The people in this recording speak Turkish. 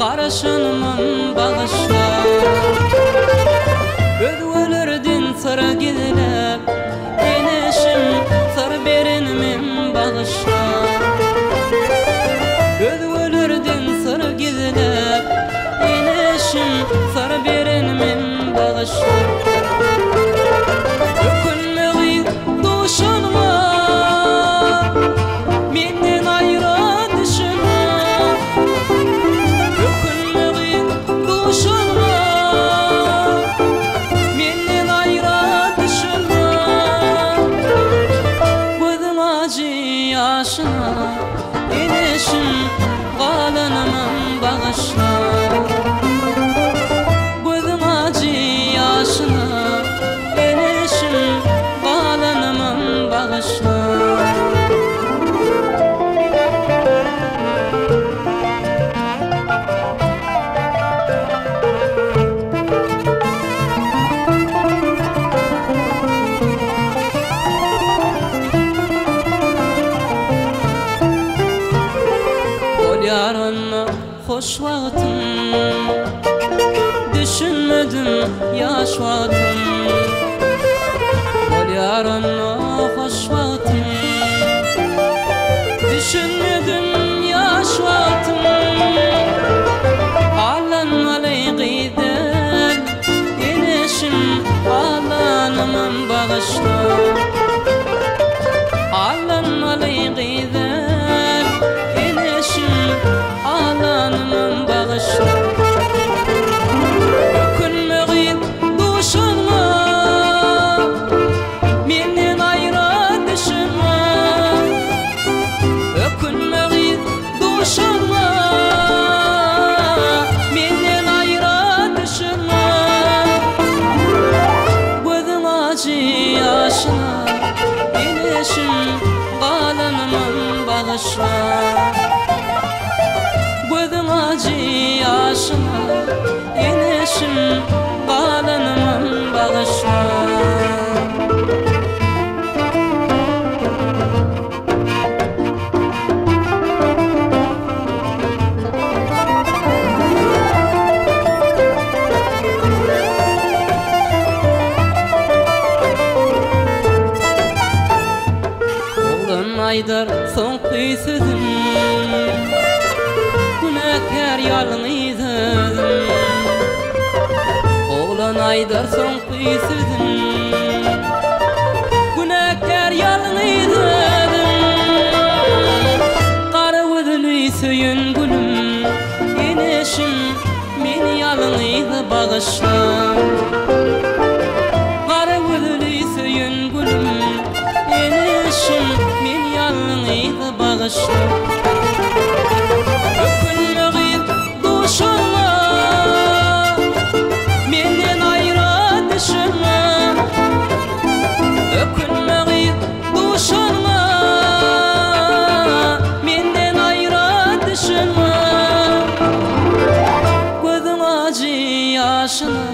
Qarşınman bağışla Özgölerdin sıra gidilip Enişim sır berinmin bağışla Özgölerdin sıra gidilip Enişim sır berinmin bağışla Ökünmeği duşanma Menden ayrı düşünme Ökünmeği duşanma Menden ayrı düşünme Gözüm acı yaşına Enişim qalınımın bağışla Gözüm acı yaşına Enişim qalınımın bağışla Yarınla hoş vaktim Düşünmedim yaş vaktim Ol yarınla hoş vaktim Düşünmedim yaş vaktim Ağlanmalay gider Enişim ağlanımın bağışla Ağlanmalay gider Ağlanımın bağışla Ökünmeği duşanma Menden ayrı düşünme Ökünmeği duşanma Menden ayrı düşünme Gözüm acı yaşına Enişim qalınımın bağışla Gözüm acı yaşına Enişim qalınımın bağışla Oğlum Aydar son kıysızım Günahkar yalnızım Oğlan Aydar son kıysızım Günahkar yalnızım Qara gözlü söyün gülüm Enişim meni yalnız bağışla Qara gözlü söyün gülüm Enişim meni yalnız bağışla Ökünmeği duşanma Menden ayrı düşünme Ökünmeği duşanma Menden ayrı düşünme Gözüm acı yaşına